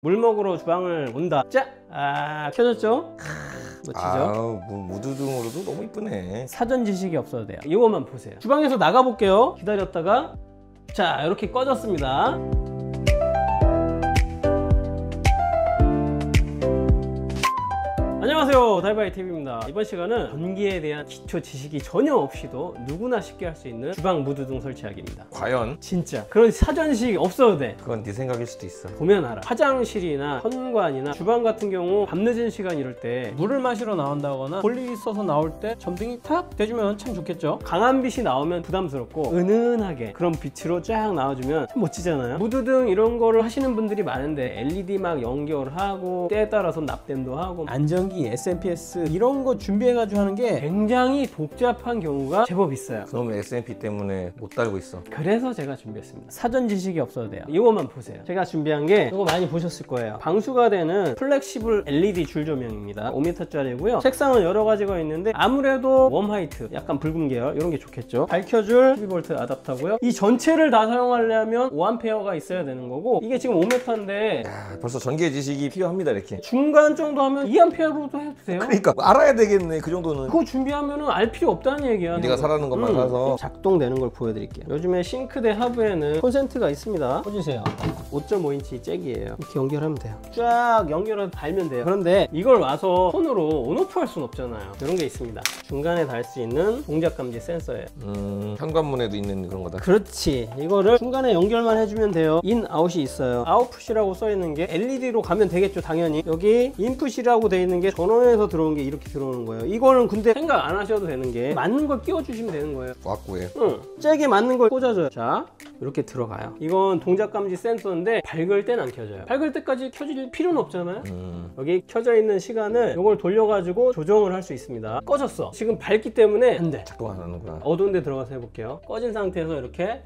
물 먹으러 주방을 온다. 자, 켜졌죠? 멋지죠? 무드등으로도 너무 이쁘네. 사전 지식이 없어도 돼요. 이거만 보세요. 주방에서 나가 볼게요. 기다렸다가 자, 이렇게 꺼졌습니다. 안녕하세요, 달바이TV입니다. 이번 시간은 전기에 대한 기초 지식이 전혀 없이도 누구나 쉽게 할 수 있는 주방 무드등 설치하기입니다. 과연? 진짜 그런 사전 지식이 없어도 돼. 그건 네 생각일 수도 있어. 보면 알아. 화장실이나 현관이나 주방 같은 경우 밤늦은 시간 이럴 때 물을 마시러 나온다거나 볼 일이 있어서 나올 때 점등이 탁 대주면 참 좋겠죠. 강한 빛이 나오면 부담스럽고 은은하게 그런 빛으로 쫙 나와주면 참 멋지잖아요. 무드등 이런 거를 하시는 분들이 많은데 LED 막 연결하고 때에 따라서 납땜도 하고 안전기, SMPS 이런 거 준비해가지고 하는 게 굉장히 복잡한 경우가 제법 있어요. 그놈의 SMP 때문에 못 달고 있어. 그래서 제가 준비했습니다. 사전 지식이 없어도 돼요. 이거만 보세요. 제가 준비한 게 이거 많이 보셨을 거예요. 방수가 되는 플렉시블 LED 줄 조명입니다. 5m짜리고요. 색상은 여러 가지가 있는데 아무래도 웜 화이트, 약간 붉은 계열 이런 게 좋겠죠. 밝혀줄 12V 아답터고요. 이 전체를 다 사용하려면 5A가 있어야 되는 거고 이게 지금 5m인데 야, 벌써 전기의 지식이 필요합니다. 이렇게 중간 정도 하면 2A로도 해도 돼요. 그러니까 알아야 되겠네. 그 정도는. 그거 준비하면은 알 필요 없다는 얘기야. 네가 사라는 것만 사서 작동되는 걸 보여드릴게요. 요즘에 싱크대 하부에는 콘센트가 있습니다. 보여주세요. 5.5인치 잭이에요. 이렇게 연결하면 돼요. 쫙 연결해서 달면 돼요. 그런데 이걸 와서 손으로 온오프 할 수는 없잖아요. 이런 게 있습니다. 중간에 달 수 있는 동작 감지 센서예요. 현관문에도 있는 그런 거다. 그렇지. 이거를 중간에 연결만 해주면 돼요. 인, 아웃이 있어요. 아웃풋이라고 써있는 게 LED로 가면 되겠죠, 당연히. 여기 인풋이라고 돼 있는 게 전원에서 들어오는 게 이렇게 들어오는 거예요. 이거는 근데 생각 안 하셔도 되는 게 맞는 걸 끼워주시면 되는 거예요. 꽉구해. 잭에 맞는 걸 꽂아줘요. 자, 이렇게 들어가요. 이건 동작 감지 센서인데 밝을 땐 안 켜져요. 밝을 때까지 켜질 필요는 없잖아요. 여기 켜져 있는 시간을 이걸 돌려가지고 조정을 할 수 있습니다. 꺼졌어. 지금 밝기 때문에 안 돼. 작동 안 하는구나. 어두운 데 들어가서 해볼게요. 꺼진 상태에서 이렇게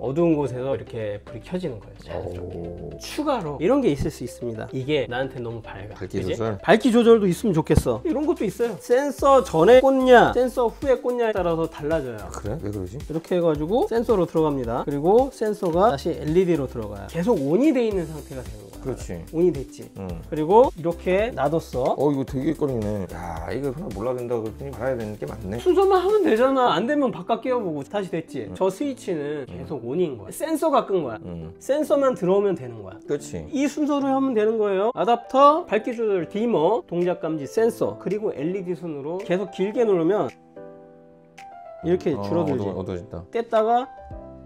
어두운 곳에서 이렇게 불이 켜지는 거예요. 자, 추가로 이런 게 있을 수 있습니다. 이게 나한테 너무 밝아. 밝기 조절? 밝기 조절도 있으면 좋겠어. 이런 것도 있어요. 센서 전에 꽂냐 센서 후에 꽂냐에 따라서 달라져요. 그래? 왜 그러지? 이렇게 해가지고 센서로 들어갑니다. 그리고 센서가 다시 LED로 들어가요. 계속 온이 돼 있는 상태가 되는 거야. 그렇지. 온이 됐지. 그리고 이렇게 놔뒀어. 이거 되게 꺼리네. 야, 이거 하나 몰라 된다고 그랬더니 봐야 되는 게 많네. 순서만 하면 되잖아. 안 되면 바깥 끼워보고 다시 됐지. 저 스위치는 계속 온인 거야. 센서가 끈 거야. 센서만 들어오면 되는 거야. 그렇지. 이 순서로 하면 되는 거예요. 아답터, 밝기 조절 디머, 동작 감지 센서, 그리고 LED 순으로 계속 길게 누르면 이렇게 줄어들지. 어두워진다. 뗐다가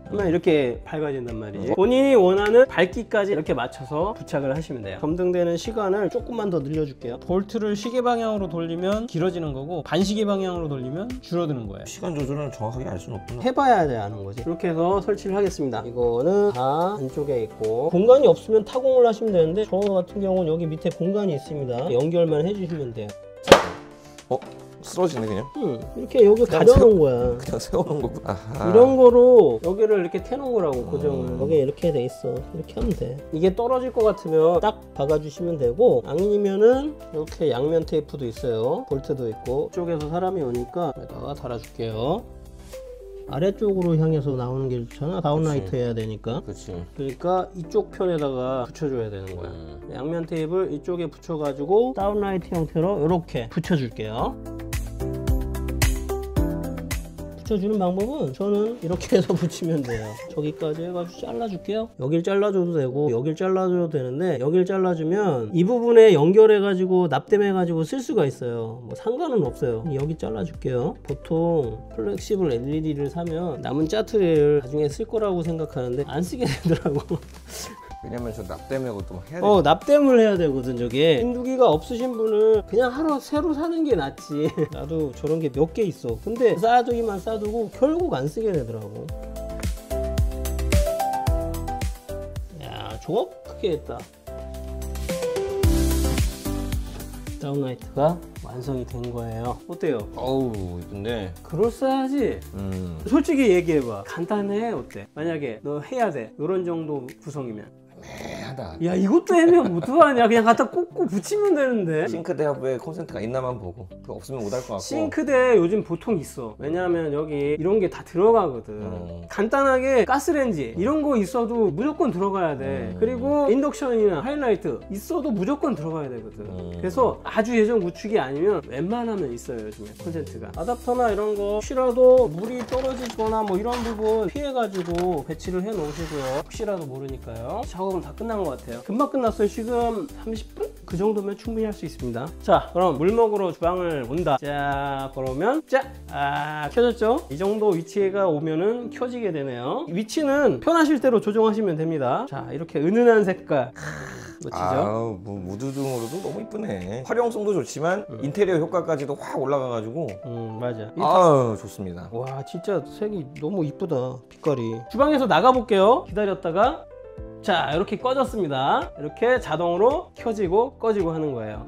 하면 이렇게 밝아진단 말이지. 본인이 원하는 밝기까지 이렇게 맞춰서 부착을 하시면 돼요. 점등되는 시간을 조금만 더 늘려줄게요. 볼트를 시계 방향으로 돌리면 길어지는 거고 반시계 방향으로 돌리면 줄어드는 거예요. 시간 조절은 정확하게 알 수는 없구나. 해봐야 돼 아는 거지. 이렇게 해서 설치를 하겠습니다. 이거는 다 안쪽에 있고 공간이 없으면 타공을 하시면 되는데 저 같은 경우는 여기 밑에 공간이 있습니다. 연결만 해주시면 돼요. 쓰러지네 그냥. 이렇게 여기 가려놓은 거야. 그냥 세워놓은 거구나. 아하. 이런 거로 여기를 이렇게 태놓은 거라고 고정을. 여기 이렇게 돼 있어. 이렇게 하면 돼. 이게 떨어질 것 같으면 딱 박아주시면 되고 아니면은 이렇게 양면 테이프도 있어요. 볼트도 있고 이쪽에서 사람이 오니까 여기다가 달아줄게요. 아래쪽으로 향해서 나오는 게 좋잖아. 다운라이트 해야 되니까. 그렇지. 그러니까 이쪽 편에다가 붙여줘야 되는 거야. 양면 테이프를 이쪽에 붙여가지고 다운라이트 형태로 이렇게 붙여줄게요. 붙여주는 방법은 저는 이렇게 해서 붙이면 돼요. 저기까지 해가지고 잘라줄게요. 여길 잘라줘도 되고 여길 잘라줘도 되는데 여길 잘라주면 이 부분에 연결해가지고 납땜해가지고 쓸 수가 있어요. 뭐 상관은 없어요. 여기 잘라줄게요. 보통 플렉시블 LED를 사면 남은 짜투리를 나중에 쓸 거라고 생각하는데 안 쓰게 되더라고. 왜냐면 저 납땜하고 또 해야 돼. 납땜을 해야 되거든. 저게 빈두기가 없으신 분은 그냥 하나 새로 사는 게 낫지. 나도 저런 게 몇 개 있어. 근데 쌓아두기만 쌓아두고 결국 안 쓰게 되더라고. 야, 저거 크게 했다. 다운라이트가 완성이 된 거예요. 어때요? 어우 이쁜데. 그럴싸하지? 솔직히 얘기해봐. 간단해? 어때? 만약에 너 해야 돼 이런 정도 구성이면 애매하다. 야 이것도 애매하면 어떡하냐. 그냥 갖다 꽂고 붙이면 되는데. 싱크대 하부에 콘센트가 있나만 보고 그거 없으면 못 할 것 같고. 싱크대 요즘 보통 있어. 왜냐하면 여기 이런 게 다 들어가거든. 간단하게 가스레인지 이런 거 있어도 무조건 들어가야 돼. 그리고 인덕션이나 하이라이트 있어도 무조건 들어가야 되거든. 그래서 아주 예전 구축이 아니면 웬만하면 있어요 요즘에 콘센트가. 아답터나 이런 거 혹시라도 물이 떨어지거나 뭐 이런 부분 피해가지고 배치를 해 놓으시고요. 혹시라도 모르니까요. 작업은 다 끝난 것 같아요. 금방 끝났어요. 지금 30분? 그 정도면 충분히 할 수 있습니다. 자 그럼 물 먹으러 주방을 온다. 자 그러면 켜졌죠? 이 정도 위치가 오면은 켜지게 되네요. 위치는 편하실 대로 조정하시면 됩니다. 자 이렇게 은은한 색깔 멋지죠? 뭐 무드등으로도 너무 이쁘네. 활용성도 좋지만 인테리어 효과까지도 확 올라가가지고 맞아. 좋습니다. 와 진짜 색이 너무 이쁘다. 빛깔이. 주방에서 나가볼게요. 기다렸다가 자 이렇게 꺼졌습니다. 이렇게 자동으로 켜지고 꺼지고 하는 거예요.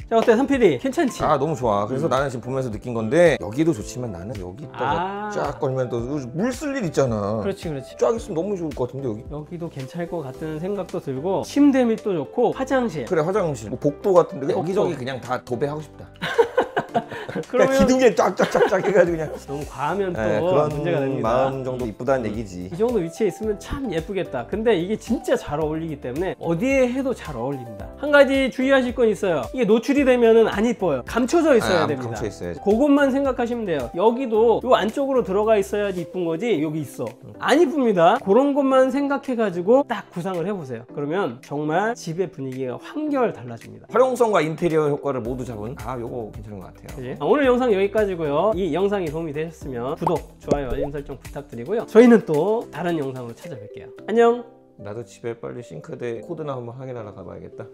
자 어때 3PD? 괜찮지? 너무 좋아. 그래서 나는 지금 보면서 느낀 건데 여기도 좋지만 나는 여기 있다가 쫙 걸면 또 물 쓸 일 있잖아. 그렇지 쫙 있으면 너무 좋을 것 같은데 여기도 괜찮을 것 같은 생각도 들고 침대 밑도 좋고 화장실. 그래 화장실 뭐 복도 같은데 여기저기 그냥 다 도배하고 싶다. 그러면 기둥에 쫙쫙쫙쫙 해가지고 그냥 너무 과하면 또 그런 문제가 됩니다. 마음 정도 이쁘다는 얘기지. 이 정도 위치에 있으면 참 예쁘겠다. 근데 이게 진짜 잘 어울리기 때문에 어디에 해도 잘 어울립니다. 한 가지 주의하실 건 있어요. 이게 노출이 되면은 안 이뻐요. 감춰져 있어야 됩니다. 감춰 있어야지. 그것만 생각하시면 돼요. 여기도 요 안쪽으로 들어가 있어야지 이쁜 거지 여기 있어 안 이쁩니다. 그런 것만 생각해 가지고 딱 구상을 해보세요. 그러면 정말 집의 분위기가 한결 달라집니다. 활용성과 인테리어 효과를 모두 잡은 요거 괜찮은 것 같아요. 그치? 오늘 영상 여기까지고요. 이 영상이 도움이 되셨으면 구독, 좋아요, 알림 설정 부탁드리고요. 저희는 또 다른 영상으로 찾아뵐게요. 안녕. 나도 집에 빨리 싱크대 코드나 한번 확인하러 가봐야겠다.